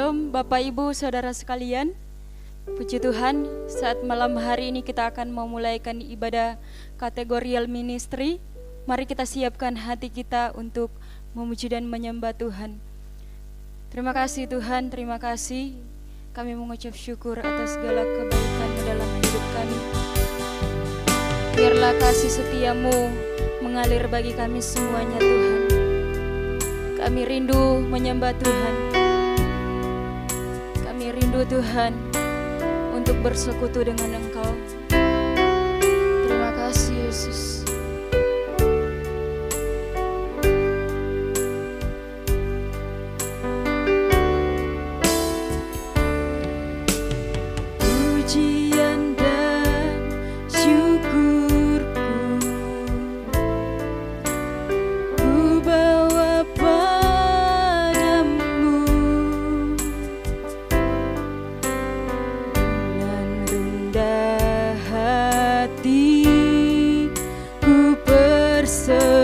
Shalom Bapak Ibu Saudara sekalian. Puji Tuhan, saat malam hari ini kita akan memulaikan ibadah kategorial ministry. Mari kita siapkan hati kita untuk memuji dan menyembah Tuhan. Terima kasih Tuhan, terima kasih. Kami mengucap syukur atas segala kebaikan-Mu dalam hidup kami. Biarlah kasih setia-Mu mengalir bagi kami semuanya Tuhan. Kami rindu menyembah Tuhan. Kami rindu Tuhan untuk bersekutu dengan Engkau. Terima kasih Yesus. Pujian dan syukurku ku bawa padamu dengan rendah hati ku persembahkan.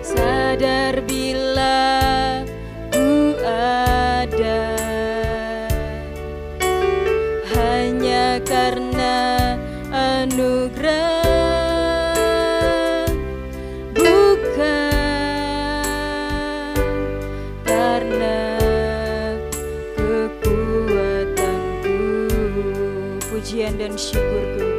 Sadar bila ku ada hanya karena anugerah, bukan karena kekuatanku. Pujian dan syukurku.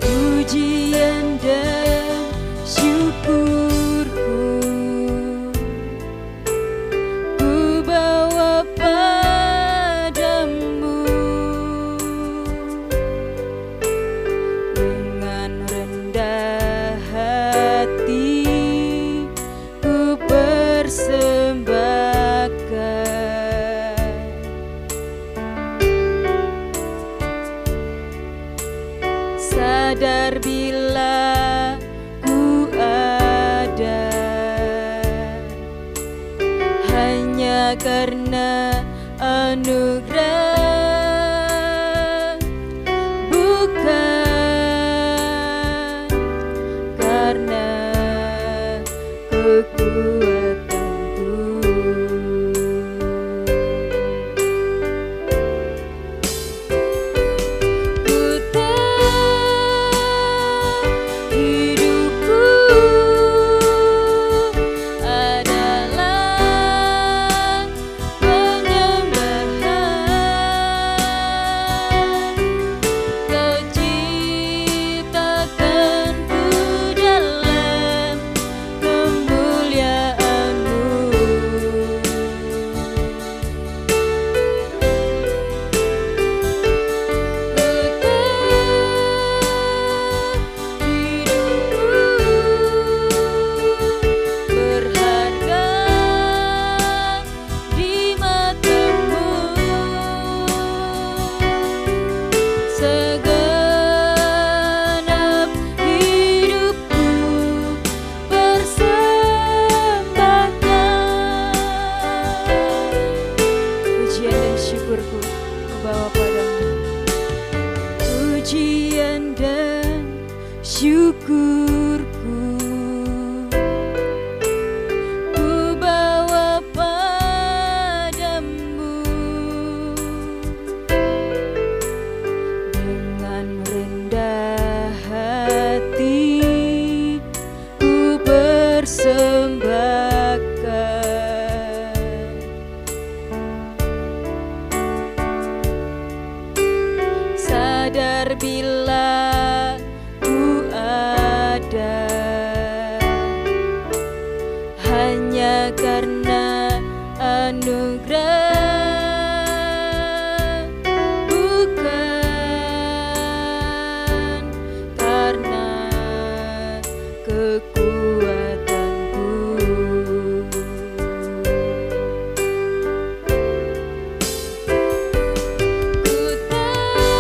Pujian dan syukurku ku bawa padamu dengan rendah hati ku persembahkan. Sadar bila ku ada hanya karena anugerah, bukan karena kekuatanku. Hidupku adalah penyembahan. Kau ciptakanku dalam kemuliaan-Mu. Berharga di mata-Mu. Segenap hidupku persembahkan. Pujian dan syukurku ku bawa padamu. Pujian dan syukurku ku bawa padamu dengan rendah hati ku persembahkan. Sadar bila ku ada hanya karena anugerah, bukan karena kekuatanku. Ku tahu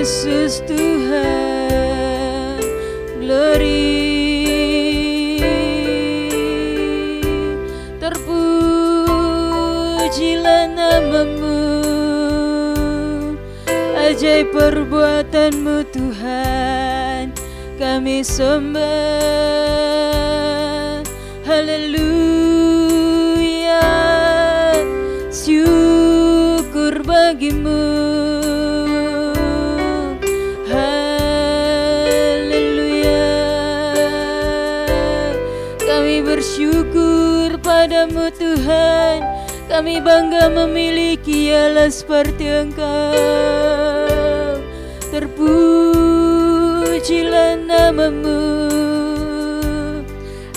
Yesus Tuhan, glory. Terpujilah namamu, ajaib perbuatanmu Tuhan, kami sembah. Haleluya, syukur bagimu. Haleluya, kami bersyukur padamu Tuhan. Kami bangga memiliki Allah seperti Engkau. Terpujilah namamu,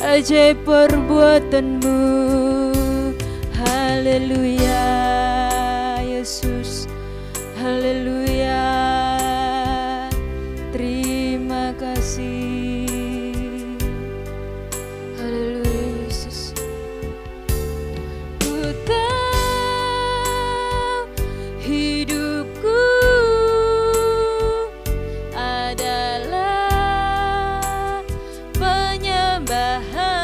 ajaib perbuatanmu. Haleluya Yesus, haleluya. Terima kasih. Haleluya Yesus. Ku tahu hidupku adalah penyembahan.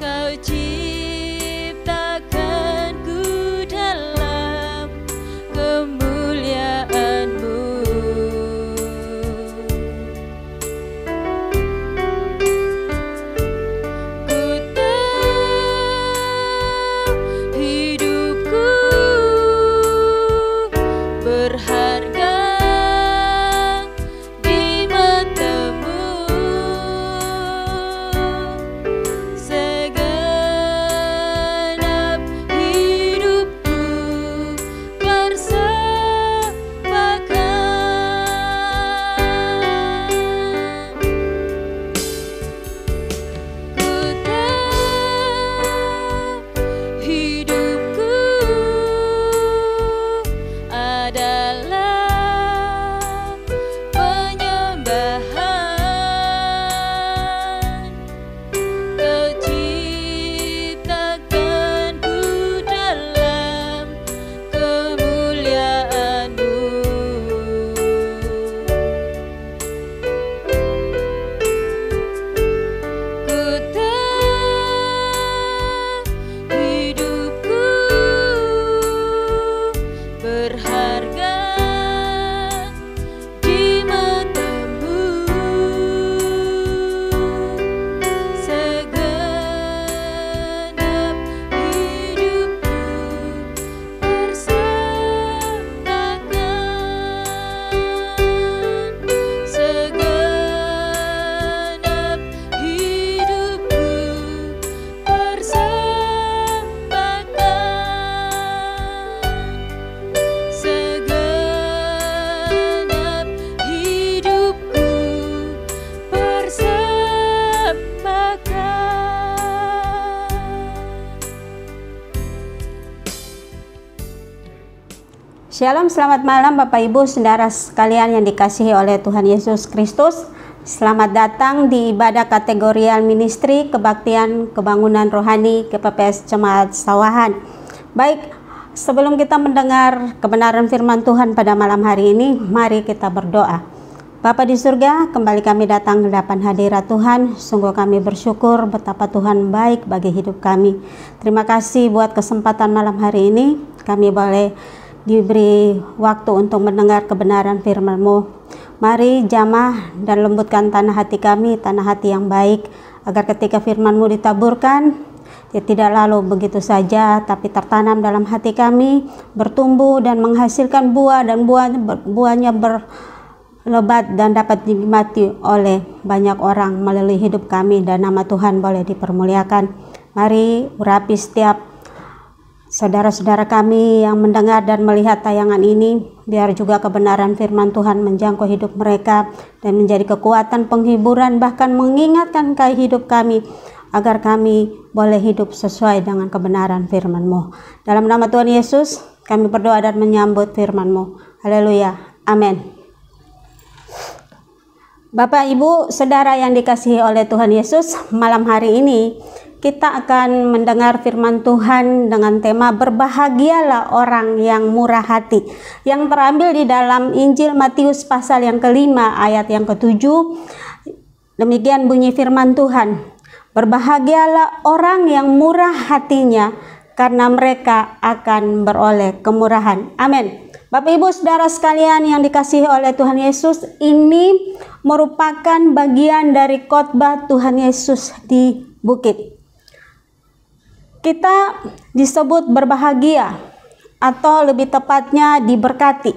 Kau ciptakanku dalam kemuliaan-Mu. Ku tahu hidupku berharga di mata-Mu. Segenap hidupku persembahkan. Ku tahu hidupku adalah penyembahan. Kau ciptakanku dalam kemuliaan-Mu. Ku tahu hidupku berharga di mata-Mu. Segenap hidupku persembahkan. Segenap hidupku persembahkan. Segenap hidupku persembahkan. Shalom, selamat malam Bapak Ibu Saudara sekalian yang dikasihi oleh Tuhan Yesus Kristus. Selamat datang di ibadah kategorial ministry kebaktian kebangunan rohani KPPS Jemaat Sawahan. Baik, sebelum kita mendengar kebenaran firman Tuhan pada malam hari ini, mari kita berdoa. Bapa di surga, kembali kami datang ke hadapan hadirat Tuhan. Sungguh kami bersyukur betapa Tuhan baik bagi hidup kami. Terima kasih buat kesempatan malam hari ini. Kami boleh diberi waktu untuk mendengar kebenaran firman-Mu. Mari jamah dan lembutkan tanah hati kami, tanah hati yang baik, agar ketika firman-Mu ditaburkan, ya tidak lalu begitu saja, tapi tertanam dalam hati kami, bertumbuh dan menghasilkan buah, dan buahnya berlebat dan dapat dinikmati oleh banyak orang melalui hidup kami, dan nama Tuhan boleh dipermuliakan. Mari urapi setiap saudara-saudara kami yang mendengar dan melihat tayangan ini, biar juga kebenaran firman Tuhan menjangkau hidup mereka dan menjadi kekuatan penghiburan, bahkan mengingatkan hidup kami, agar kami boleh hidup sesuai dengan kebenaran firman-Mu. Dalam nama Tuhan Yesus, kami berdoa dan menyambut firman-Mu. Haleluya. Amin. Bapak, Ibu, Saudara yang dikasihi oleh Tuhan Yesus, malam hari ini kita akan mendengar firman Tuhan dengan tema berbahagialah orang yang murah hati, yang terambil di dalam Injil Matius pasal yang kelima ayat yang ke-7. Demikian bunyi firman Tuhan, berbahagialah orang yang murah hatinya, karena mereka akan beroleh kemurahan. Amin. Bapak Ibu Saudara sekalian yang dikasihi oleh Tuhan Yesus, ini merupakan bagian dari khotbah Tuhan Yesus di bukit. Kita disebut berbahagia, atau lebih tepatnya diberkati,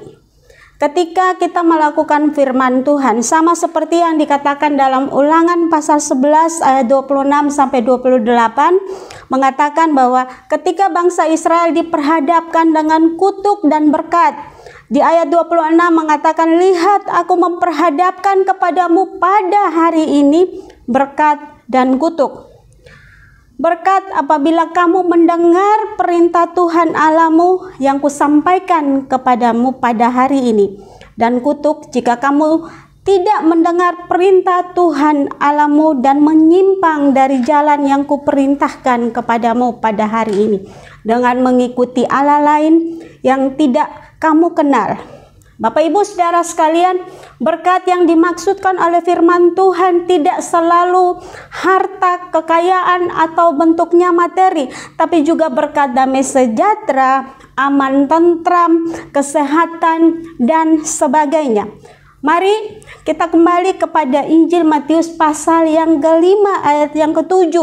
ketika kita melakukan firman Tuhan, sama seperti yang dikatakan dalam Ulangan pasal 11 ayat 26 sampai 28, mengatakan bahwa ketika bangsa Israel diperhadapkan dengan kutuk dan berkat. Di ayat 26 mengatakan, lihat aku memperhadapkan kepadamu pada hari ini berkat dan kutuk. Berkat apabila kamu mendengar perintah Tuhan Allahmu yang kusampaikan kepadamu pada hari ini. Dan kutuk jika kamu tidak mendengar perintah Tuhan Allahmu dan menyimpang dari jalan yang kuperintahkan kepadamu pada hari ini, dengan mengikuti Allah lain yang tidak kamu kenal. Bapak Ibu Saudara sekalian, berkat yang dimaksudkan oleh firman Tuhan tidak selalu harta, kekayaan, atau bentuknya materi, tapi juga berkat damai sejahtera, aman tentram, kesehatan, dan sebagainya. Mari kita kembali kepada Injil Matius pasal yang kelima ayat yang ke-7.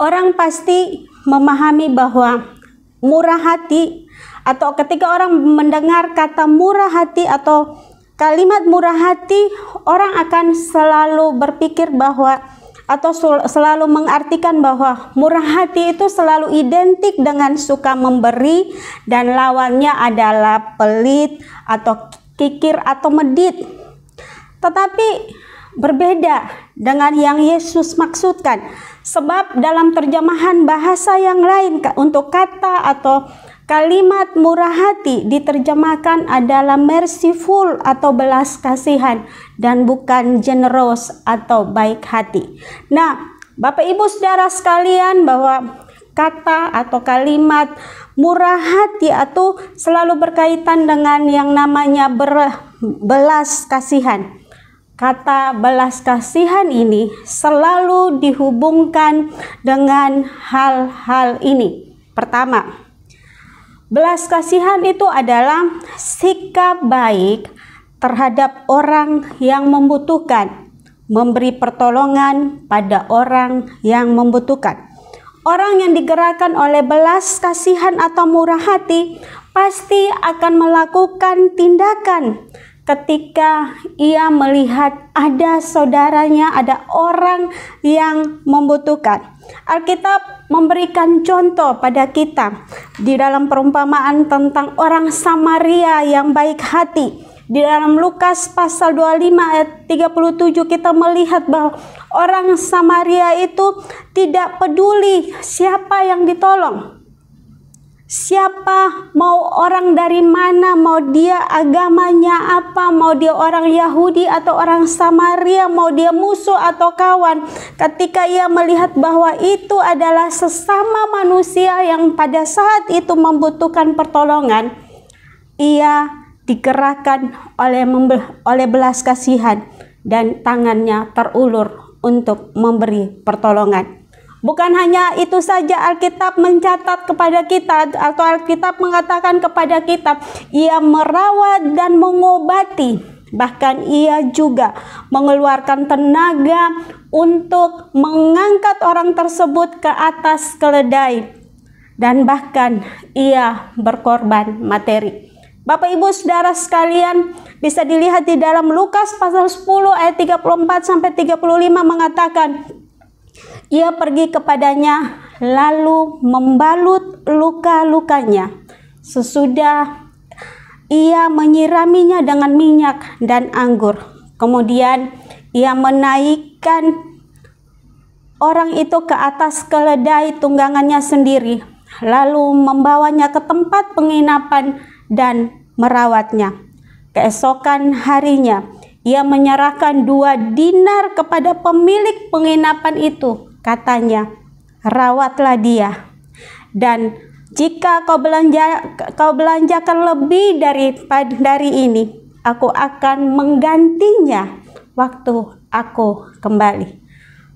Orang pasti memahami bahwa murah hati, atau ketika orang mendengar kata murah hati atau kalimat murah hati, orang akan selalu berpikir bahwa atau selalu mengartikan bahwa murah hati itu selalu identik dengan suka memberi, dan lawannya adalah pelit atau kikir atau medit. Tetapi berbeda dengan yang Yesus maksudkan, sebab dalam terjemahan bahasa yang lain untuk kata atau kalimat murah hati diterjemahkan adalah merciful atau belas kasihan, dan bukan generous atau baik hati. Nah, Bapak Ibu Saudara sekalian, bahwa kata atau kalimat murah hati atau selalu berkaitan dengan yang namanya belas kasihan. Kata belas kasihan ini selalu dihubungkan dengan hal-hal ini. Pertama, belas kasihan itu adalah sikap baik terhadap orang yang membutuhkan, memberi pertolongan pada orang yang membutuhkan. Orang yang digerakkan oleh belas kasihan atau murah hati pasti akan melakukan tindakan ketika ia melihat ada saudaranya, ada orang yang membutuhkan. Alkitab memberikan contoh pada kita di dalam perumpamaan tentang orang Samaria yang baik hati. Di dalam Lukas pasal 25 ayat 37 kita melihat bahwa orang Samaria itu tidak peduli siapa yang ditolong. Siapa, mau orang dari mana, mau dia agamanya apa, mau dia orang Yahudi atau orang Samaria, mau dia musuh atau kawan. Ketika ia melihat bahwa itu adalah sesama manusia yang pada saat itu membutuhkan pertolongan, ia digerakkan oleh belas kasihan dan tangannya terulur untuk memberi pertolongan. Bukan hanya itu saja, Alkitab mencatat kepada kita, atau Alkitab mengatakan kepada kita, ia merawat dan mengobati. Bahkan ia juga mengeluarkan tenaga untuk mengangkat orang tersebut ke atas keledai. Dan bahkan ia berkorban materi. Bapak Ibu Saudara sekalian, bisa dilihat di dalam Lukas pasal 10 ayat 34 sampai 35 mengatakan, ia pergi kepadanya lalu membalut luka-lukanya. Sesudah ia menyiraminya dengan minyak dan anggur. Kemudian ia menaikkan orang itu ke atas keledai tunggangannya sendiri, lalu membawanya ke tempat penginapan dan merawatnya. Keesokan harinya ia menyerahkan 2 dinar kepada pemilik penginapan itu. Katanya, rawatlah dia. Dan jika kau belanjakan lebih dari ini, aku akan menggantinya waktu aku kembali.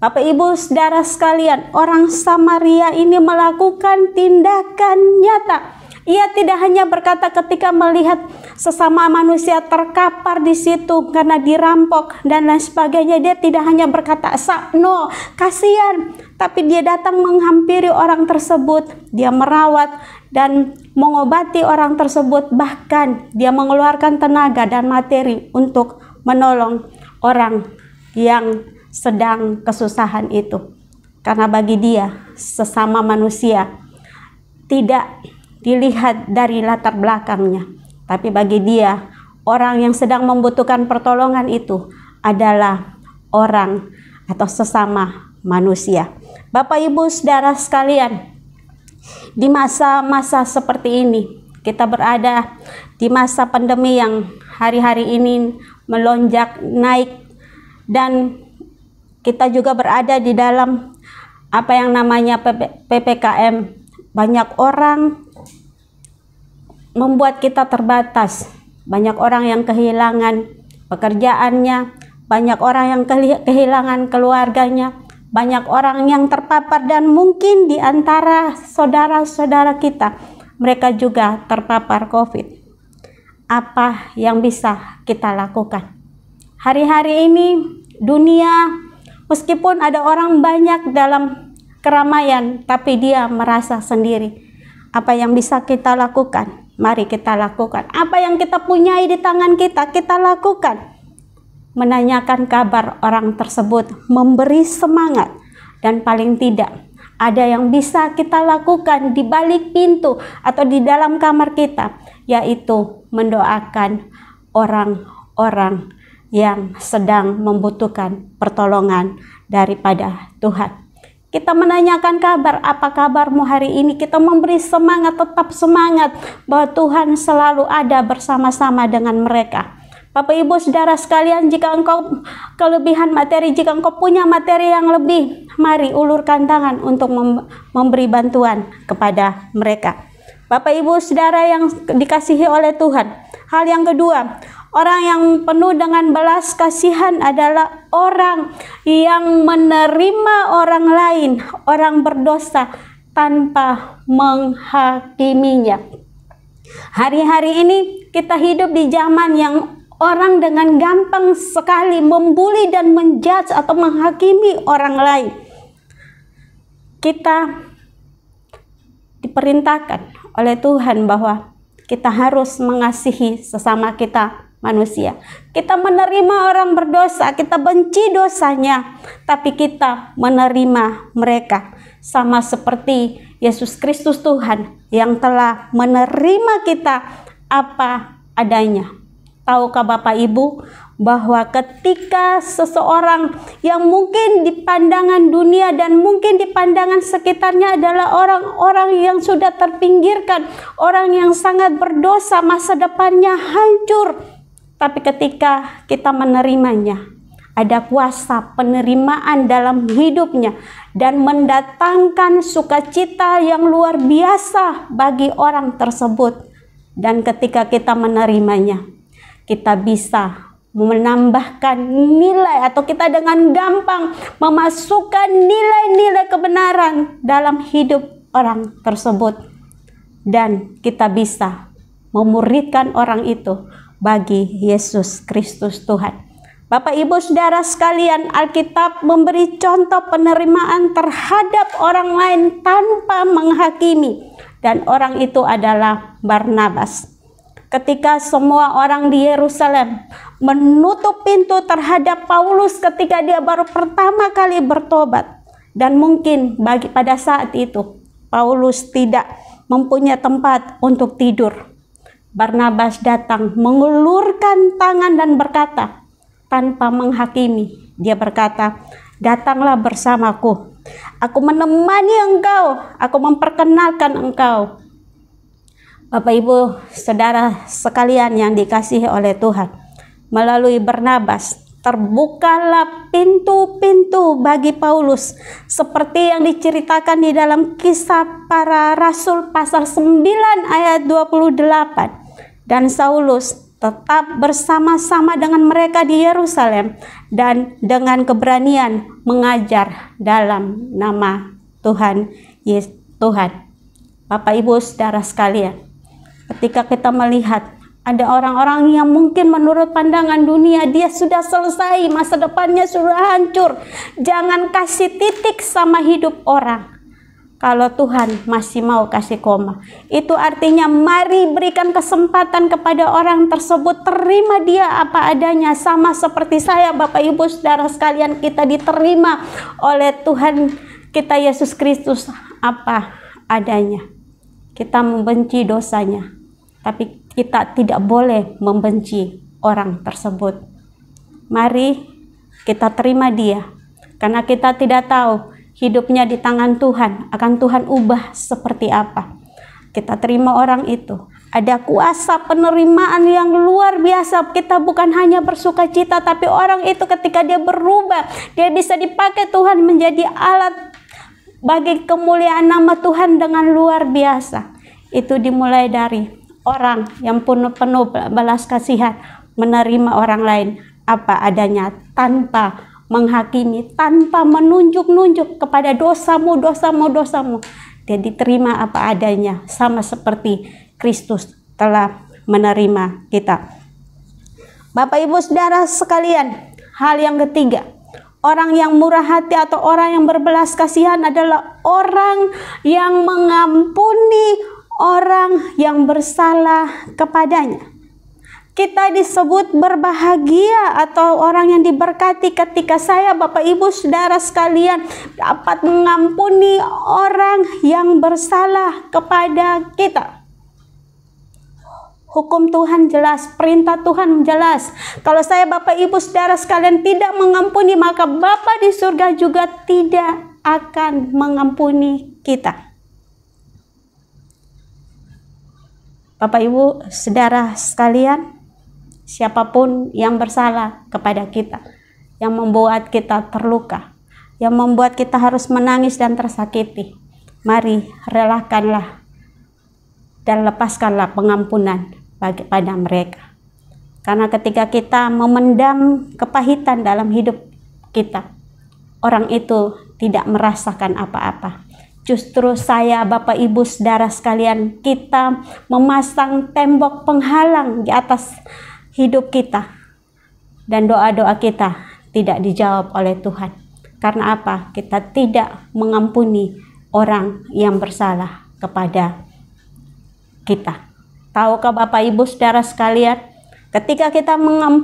Bapak Ibu Saudara sekalian, orang Samaria ini melakukan tindakan nyata. Ia tidak hanya berkata ketika melihat sesama manusia terkapar di situ karena dirampok dan lain sebagainya, dia tidak hanya berkata sakno, kasihan, tapi dia datang menghampiri orang tersebut, dia merawat dan mengobati orang tersebut, bahkan dia mengeluarkan tenaga dan materi untuk menolong orang yang sedang kesusahan itu. Karena bagi dia sesama manusia tidak dilihat dari latar belakangnya, tapi bagi dia orang yang sedang membutuhkan pertolongan itu adalah orang atau sesama manusia. Bapak Ibu Saudara sekalian, di masa-masa seperti ini kita berada di masa pandemi yang hari-hari ini melonjak naik, dan kita juga berada di dalam apa yang namanya PPKM. Banyak orang membuat kita terbatas. Banyak orang yang kehilangan pekerjaannya, banyak orang yang kehilangan keluarganya, banyak orang yang terpapar, dan mungkin di antara saudara-saudara kita, mereka juga terpapar COVID. Apa yang bisa kita lakukan? Hari-hari ini dunia, meskipun ada orang banyak dalam keramaian, tapi dia merasa sendiri. Apa yang bisa kita lakukan? Mari kita lakukan. Apa yang kita punyai di tangan kita, kita lakukan. Menanyakan kabar orang tersebut, memberi semangat, dan paling tidak ada yang bisa kita lakukan di balik pintu atau di dalam kamar kita, yaitu mendoakan orang-orang yang sedang membutuhkan pertolongan daripada Tuhan. Kita menanyakan kabar, apa kabarmu hari ini? Kita memberi semangat, tetap semangat bahwa Tuhan selalu ada bersama-sama dengan mereka. Bapak Ibu Saudara sekalian, jika engkau kelebihan materi, jika engkau punya materi yang lebih, mari ulurkan tangan untuk memberi bantuan kepada mereka. Bapak Ibu Saudara yang dikasihi oleh Tuhan, hal yang kedua, orang yang penuh dengan belas kasihan adalah orang yang menerima orang lain, orang berdosa, tanpa menghakiminya. Hari-hari ini kita hidup di zaman yang orang dengan gampang sekali membuli dan menjudge atau menghakimi orang lain. Kita diperintahkan oleh Tuhan bahwa kita harus mengasihi sesama kita manusia. Kita menerima orang berdosa, kita benci dosanya, tapi kita menerima mereka. Sama seperti Yesus Kristus Tuhan yang telah menerima kita apa adanya. Tahukah Bapak Ibu bahwa ketika seseorang yang mungkin di pandangan dunia dan mungkin di pandangan sekitarnya adalah orang-orang yang sudah terpinggirkan, orang yang sangat berdosa, masa depannya hancur, tapi ketika kita menerimanya, ada kuasa penerimaan dalam hidupnya dan mendatangkan sukacita yang luar biasa bagi orang tersebut. Dan ketika kita menerimanya, kita bisa menambahkan nilai, atau kita dengan gampang memasukkan nilai-nilai kebenaran dalam hidup orang tersebut, dan kita bisa memuridkan orang itu bagi Yesus Kristus Tuhan. Bapak Ibu Saudara sekalian, Alkitab memberi contoh penerimaan terhadap orang lain tanpa menghakimi, dan orang itu adalah Barnabas. Ketika semua orang di Yerusalem menutup pintu terhadap Paulus ketika dia baru pertama kali bertobat, dan mungkin pada saat itu Paulus tidak mempunyai tempat untuk tidur, Barnabas datang mengulurkan tangan dan berkata tanpa menghakimi, dia berkata, "Datanglah bersamaku, aku menemani engkau, aku memperkenalkan engkau." Bapak Ibu Saudara sekalian yang dikasihi oleh Tuhan, melalui Barnabas terbukalah pintu-pintu bagi Paulus seperti yang diceritakan di dalam Kisah Para Rasul pasal 9 ayat 28. Dan Saulus tetap bersama-sama dengan mereka di Yerusalem dan dengan keberanian mengajar dalam nama Tuhan Yesus. Bapak Ibu Saudara sekalian, ketika kita melihat ada orang-orang yang mungkin menurut pandangan dunia dia sudah selesai, masa depannya sudah hancur, jangan kasih titik sama hidup orang. Kalau Tuhan masih mau kasih koma, itu artinya mari berikan kesempatan kepada orang tersebut, terima dia apa adanya, sama seperti saya Bapak Ibu Saudara sekalian, kita diterima oleh Tuhan kita Yesus Kristus apa adanya. Kita membenci dosanya, tapi kita tidak boleh membenci orang tersebut. Mari kita terima dia, karena kita tidak tahu hidupnya di tangan Tuhan, akan Tuhan ubah seperti apa. Kita terima orang itu. Ada kuasa penerimaan yang luar biasa. Kita bukan hanya bersuka cita, tapi orang itu ketika dia berubah, dia bisa dipakai Tuhan menjadi alat bagi kemuliaan nama Tuhan dengan luar biasa. Itu dimulai dari orang yang penuh belas kasihan, menerima orang lain apa adanya tanpa menghakimi, tanpa menunjuk-nunjuk kepada dosamu. Dia diterima apa adanya, sama seperti Kristus telah menerima kita. Bapak Ibu Saudara sekalian, hal yang ketiga, orang yang murah hati atau orang yang berbelas kasihan adalah orang yang mengampuni orang yang bersalah kepadanya. Kita disebut berbahagia atau orang yang diberkati ketika saya Bapak Ibu Saudara sekalian dapat mengampuni orang yang bersalah kepada kita. Hukum Tuhan jelas, perintah Tuhan jelas. Kalau saya Bapak Ibu Saudara sekalian tidak mengampuni, maka Bapa di surga juga tidak akan mengampuni kita. Bapak Ibu Saudara sekalian, siapapun yang bersalah kepada kita, yang membuat kita terluka, yang membuat kita harus menangis dan tersakiti, mari relakanlah dan lepaskanlah pengampunan pada mereka. Karena ketika kita memendam kepahitan dalam hidup kita, orang itu tidak merasakan apa-apa. Justru saya, Bapak Ibu Saudara sekalian, kita memasang tembok penghalang di atas hidup kita. Dan doa-doa kita tidak dijawab oleh Tuhan. Karena apa? Kita tidak mengampuni orang yang bersalah kepada kita. Tahukah Bapak Ibu Saudara sekalian, ketika kita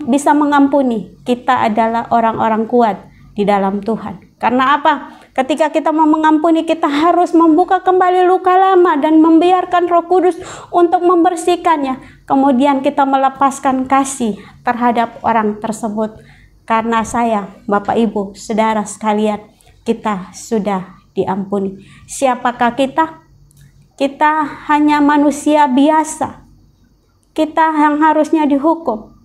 bisa mengampuni, kita adalah orang-orang kuat di dalam Tuhan. Karena apa? Ketika kita mau mengampuni, kita harus membuka kembali luka lama dan membiarkan Roh Kudus untuk membersihkannya. Kemudian kita melepaskan kasih terhadap orang tersebut. Karena saya, Bapak Ibu, Saudara sekalian, kita sudah diampuni. Siapakah kita? Kita hanya manusia biasa. Kita yang harusnya dihukum,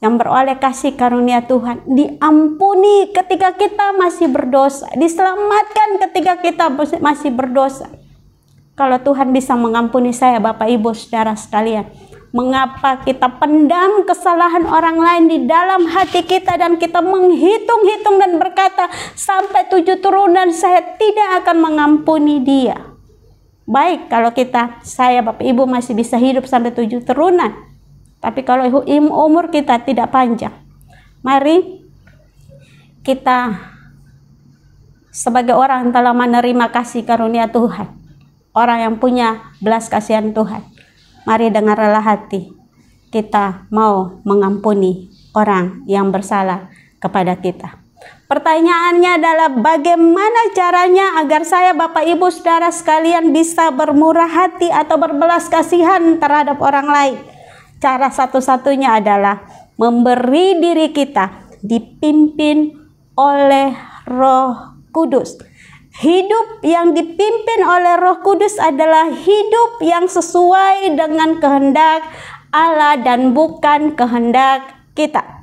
yang beroleh kasih karunia Tuhan, diampuni ketika kita masih berdosa, diselamatkan ketika kita masih berdosa. Kalau Tuhan bisa mengampuni saya, Bapak Ibu Saudara sekalian, mengapa kita pendam kesalahan orang lain di dalam hati kita dan kita menghitung-hitung dan berkata sampai 7 turunan saya tidak akan mengampuni dia. Baik kalau saya Bapak Ibu masih bisa hidup sampai 7 turunan. Tapi kalau umur kita tidak panjang, mari kita sebagai orang yang telah menerima kasih karunia Tuhan, orang yang punya belas kasihan Tuhan, mari dengan rela hati kita mau mengampuni orang yang bersalah kepada kita. Pertanyaannya adalah bagaimana caranya agar saya Bapak Ibu Saudara sekalian bisa bermurah hati atau berbelas kasihan terhadap orang lain? Cara satu-satunya adalah memberi diri kita dipimpin oleh Roh Kudus. Hidup yang dipimpin oleh Roh Kudus adalah hidup yang sesuai dengan kehendak Allah dan bukan kehendak kita.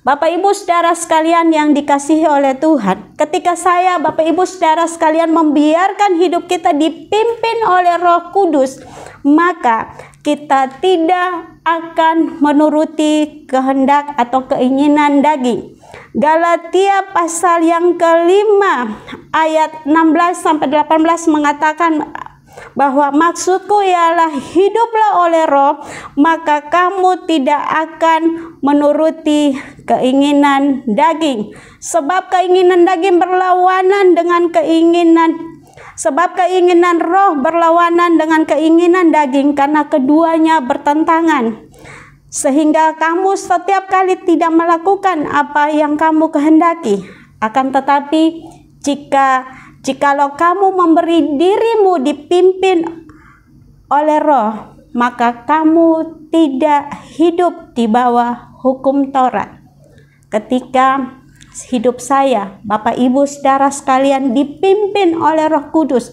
Bapak Ibu Saudara sekalian yang dikasihi oleh Tuhan, ketika saya Bapak Ibu Saudara sekalian membiarkan hidup kita dipimpin oleh Roh Kudus, maka kita tidak akan menuruti kehendak atau keinginan daging. Galatia pasal yang kelima ayat 16-18 mengatakan bahwa maksudku ialah hiduplah oleh Roh, maka kamu tidak akan menuruti keinginan daging. Sebab keinginan daging berlawanan dengan keinginan Roh berlawanan dengan keinginan daging, karena keduanya bertentangan. Sehingga kamu setiap kali tidak melakukan apa yang kamu kehendaki. Akan tetapi jikalau kamu memberi dirimu dipimpin oleh Roh, maka kamu tidak hidup di bawah hukum Taurat. Ketika hidup saya, Bapak Ibu Saudara sekalian, dipimpin oleh Roh Kudus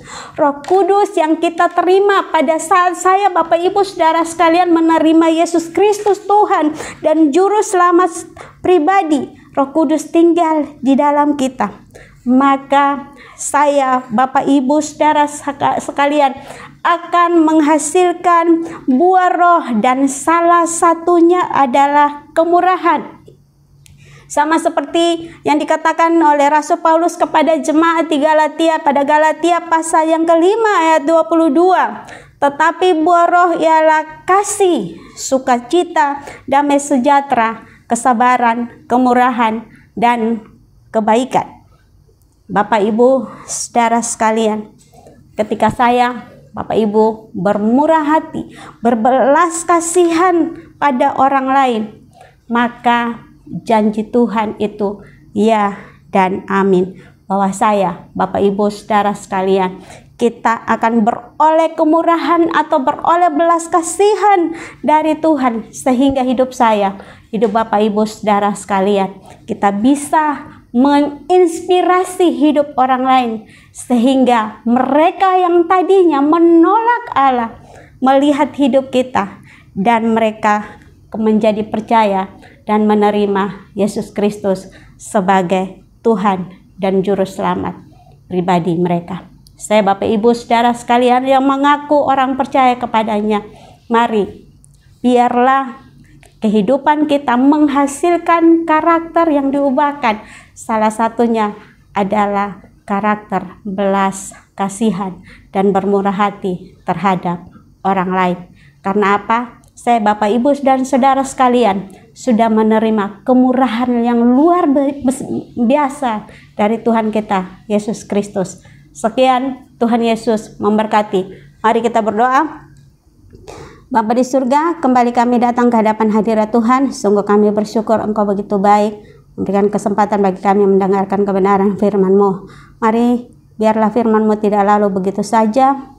yang kita terima pada saat saya Bapak Ibu Saudara sekalian menerima Yesus Kristus Tuhan dan Juru Selamat pribadi, Roh Kudus tinggal di dalam kita. Maka saya, Bapak Ibu Saudara sekalian, akan menghasilkan buah roh, dan salah satunya adalah kemurahan. Sama seperti yang dikatakan oleh Rasul Paulus kepada jemaat di Galatia pada Galatia pasal yang kelima ayat 22. Tetapi buah roh ialah kasih, sukacita, damai sejahtera, kesabaran, kemurahan, dan kebaikan. Bapak Ibu Saudara sekalian, ketika saya Bapak Ibu bermurah hati, berbelas kasihan pada orang lain, maka janji Tuhan itu ya dan amin, bahwa saya Bapak Ibu Saudara sekalian, kita akan beroleh kemurahan atau beroleh belas kasihan dari Tuhan, sehingga hidup saya, hidup Bapak Ibu Saudara sekalian, kita bisa menginspirasi hidup orang lain, sehingga mereka yang tadinya menolak Allah melihat hidup kita, dan mereka menjadi percaya dan menerima Yesus Kristus sebagai Tuhan dan Juru Selamat pribadi mereka. Saya Bapak Ibu Saudara sekalian yang mengaku orang percaya kepadanya, mari biarlah kehidupan kita menghasilkan karakter yang diubahkan. Salah satunya adalah karakter belas kasihan dan bermurah hati terhadap orang lain. Karena apa? Saya Bapak Ibu dan Saudara sekalian sudah menerima kemurahan yang luar biasa dari Tuhan kita Yesus Kristus. Sekian, Tuhan Yesus memberkati. Mari kita berdoa. Bapa di surga, kembali kami datang ke hadapan hadirat Tuhan. Sungguh kami bersyukur Engkau begitu baik, memberikan kesempatan bagi kami mendengarkan kebenaran firman-Mu. Mari biarlah firman-Mu tidak lalu begitu saja,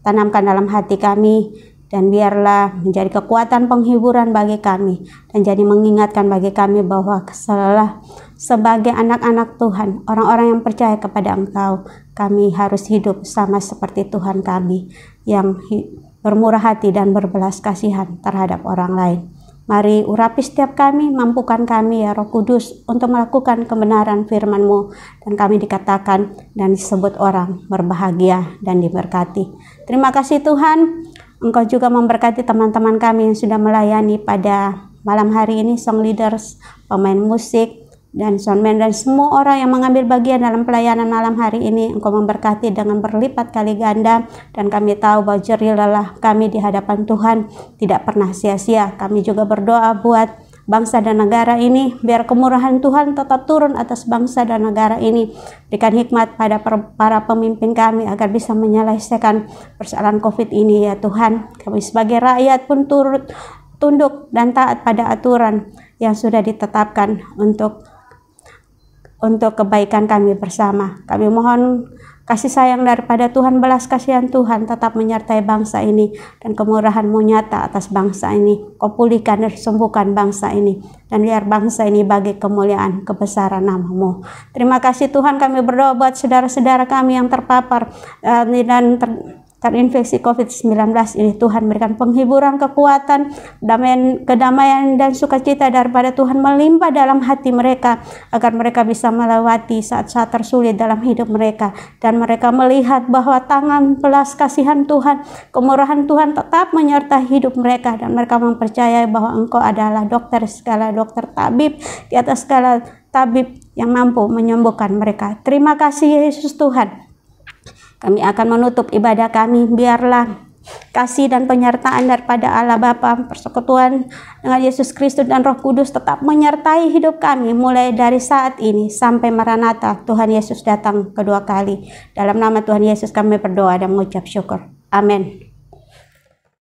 tanamkan dalam hati kami, dan biarlah menjadi kekuatan penghiburan bagi kami, dan jadi mengingatkan bagi kami bahwa sebagai anak-anak Tuhan, orang-orang yang percaya kepada Engkau, kami harus hidup sama seperti Tuhan kami yang bermurah hati dan berbelas kasihan terhadap orang lain. Mari urapi setiap kami, mampukan kami ya Roh Kudus untuk melakukan kebenaran firman-Mu, dan kami dikatakan dan disebut orang berbahagia dan diberkati. Terima kasih Tuhan, Engkau juga memberkati teman-teman kami yang sudah melayani pada malam hari ini, song leaders, pemain musik, dan soundman, dan semua orang yang mengambil bagian dalam pelayanan malam hari ini. Engkau memberkati dengan berlipat kali ganda, dan kami tahu bahwa jerih lelah kami di hadapan Tuhan tidak pernah sia-sia. Kami juga berdoa buat bangsa dan negara ini, biar kemurahan Tuhan tetap turun atas bangsa dan negara ini. Berikan hikmat pada para pemimpin kami agar bisa menyelesaikan persoalan COVID ini ya Tuhan. Kami sebagai rakyat pun turut tunduk dan taat pada aturan yang sudah ditetapkan untuk kebaikan kami bersama. Kami mohon kasih sayang daripada Tuhan, belas kasihan Tuhan tetap menyertai bangsa ini, dan kemurahan-Mu nyata atas bangsa ini. Kau pulihkan dan sembuhkan bangsa ini, dan biar bangsa ini bagi kemuliaan kebesaran nama-Mu. Terima kasih Tuhan, kami berdoa buat saudara-saudara kami yang terpapar dan terinfeksi COVID-19 ini. Tuhan berikan penghiburan, kekuatan, kedamaian dan sukacita daripada Tuhan melimpah dalam hati mereka, agar mereka bisa melewati saat-saat tersulit dalam hidup mereka, dan mereka melihat bahwa tangan belas kasihan Tuhan, kemurahan Tuhan tetap menyertai hidup mereka, dan mereka mempercayai bahwa Engkau adalah dokter, segala dokter, tabib di atas segala tabib yang mampu menyembuhkan mereka. Terima kasih Yesus Tuhan. Kami akan menutup ibadah kami. Biarlah kasih dan penyertaan daripada Allah Bapa, persekutuan dengan Yesus Kristus dan Roh Kudus tetap menyertai hidup kami mulai dari saat ini sampai Maranatha, Tuhan Yesus datang kedua kali. Dalam nama Tuhan Yesus kami berdoa dan mengucap syukur. Amin.